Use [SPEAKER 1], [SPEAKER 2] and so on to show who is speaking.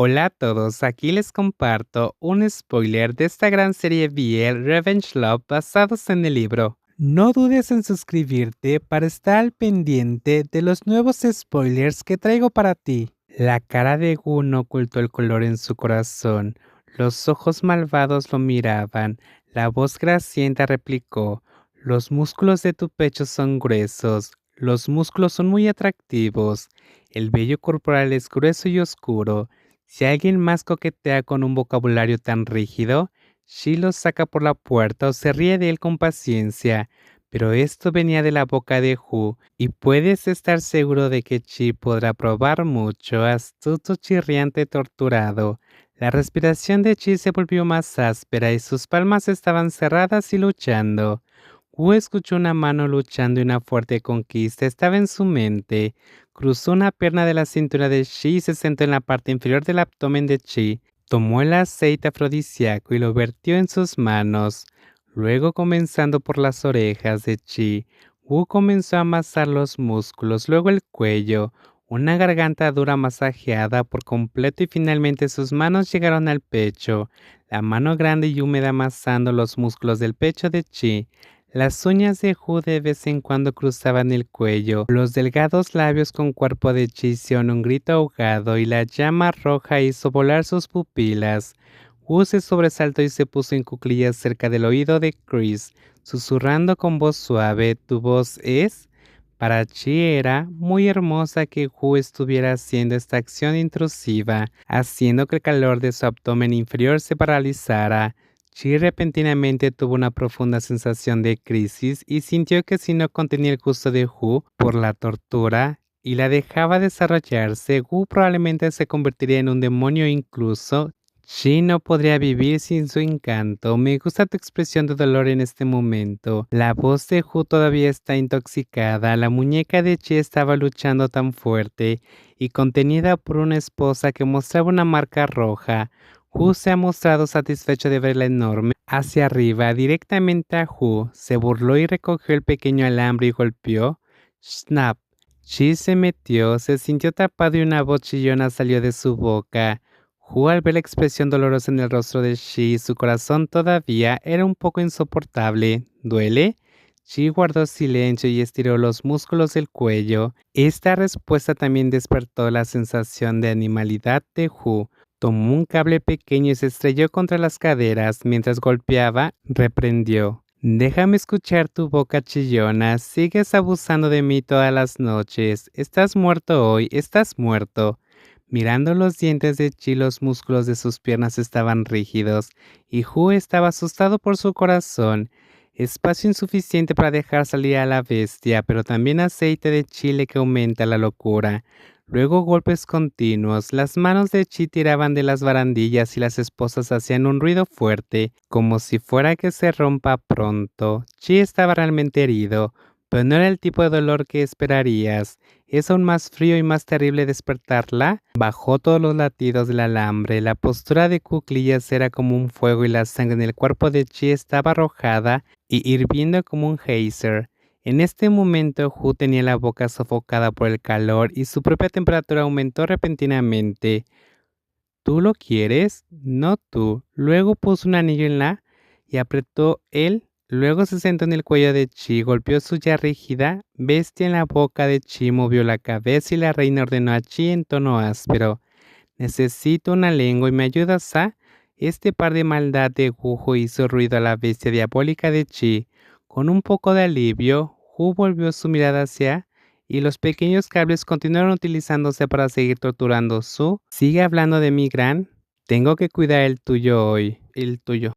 [SPEAKER 1] Hola a todos, aquí les comparto un spoiler de esta gran serie BL Revenge Love basados en el libro. No dudes en suscribirte para estar al pendiente de los nuevos spoilers que traigo para ti. La cara de Gu no ocultó el color en su corazón. Los ojos malvados lo miraban. La voz grasienta replicó: los músculos de tu pecho son gruesos. Los músculos son muy atractivos. El vello corporal es grueso y oscuro. Si alguien más coquetea con un vocabulario tan rígido, Shi lo saca por la puerta o se ríe de él con paciencia. Pero esto venía de la boca de Hu, y puedes estar seguro de que Chi podrá probar mucho, astuto, chirriante, torturado. La respiración de Chi se volvió más áspera y sus palmas estaban cerradas y luchando. Wu escuchó una mano luchando y una fuerte conquista estaba en su mente. Cruzó una pierna de la cintura de Chi y se sentó en la parte inferior del abdomen de Chi. Tomó el aceite afrodisíaco y lo vertió en sus manos. Luego, comenzando por las orejas de Chi, Wu comenzó a amasar los músculos, luego el cuello, una garganta dura masajeada por completo y finalmente sus manos llegaron al pecho, la mano grande y húmeda amasando los músculos del pecho de Chi. Las uñas de Hu de vez en cuando cruzaban el cuello, los delgados labios con cuerpo de Chi hicieron un grito ahogado y la llama roja hizo volar sus pupilas. Wu se sobresaltó y se puso en cuclillas cerca del oído de Chris, susurrando con voz suave: ¿tu voz es? Para Chi era muy hermosa que Wu estuviera haciendo esta acción intrusiva, haciendo que el calor de su abdomen inferior se paralizara. Chi repentinamente tuvo una profunda sensación de crisis y sintió que si no contenía el gusto de Hu por la tortura y la dejaba desarrollarse, Hu probablemente se convertiría en un demonio incluso. Chi no podría vivir sin su encanto. Me gusta tu expresión de dolor en este momento. La voz de Hu todavía está intoxicada. La muñeca de Chi estaba luchando tan fuerte y contenida por una esposa que mostraba una marca roja. Hu se ha mostrado satisfecho de verla enorme. Hacia arriba, directamente a Hu, se burló y recogió el pequeño alambre y golpeó. Snap. Chi se metió, se sintió tapado y una voz chillona salió de su boca. Hu, al ver la expresión dolorosa en el rostro de Chi, su corazón todavía era un poco insoportable. ¿Duele? Chi guardó silencio y estiró los músculos del cuello. Esta respuesta también despertó la sensación de animalidad de Hu. Tomó un cable pequeño y se estrelló contra las caderas. Mientras golpeaba, reprendió: déjame escuchar tu boca chillona. Sigues abusando de mí todas las noches. Estás muerto hoy, estás muerto. Mirando los dientes de Chi, los músculos de sus piernas estaban rígidos, y Hu estaba asustado por su corazón. Espacio insuficiente para dejar salir a la bestia, pero también aceite de chile que aumenta la locura. Luego golpes continuos. Las manos de Chi tiraban de las barandillas y las esposas hacían un ruido fuerte, como si fuera que se rompa pronto. Chi estaba realmente herido, pero no era el tipo de dolor que esperarías. Es aún más frío y más terrible despertarla. Bajó todos los latidos del alambre. La postura de cuclillas era como un fuego y la sangre en el cuerpo de Chi estaba arrojada y hirviendo como un geyser. En este momento, Hu tenía la boca sofocada por el calor y su propia temperatura aumentó repentinamente. ¿Tú lo quieres? No tú. Luego puso un anillo en la y apretó él. Luego se sentó en el cuello de Chi, golpeó su ya rígida bestia en la boca de Chi, movió la cabeza y la reina ordenó a Chi en tono áspero: necesito una lengua y me ayudas a... Este par de maldad de Hu hizo ruido a la bestia diabólica de Chi. Con un poco de alivio, Hu volvió su mirada hacia y los pequeños cables continuaron utilizándose para seguir torturando su... Sigue hablando de mi gran... Tengo que cuidar el tuyo hoy, el tuyo.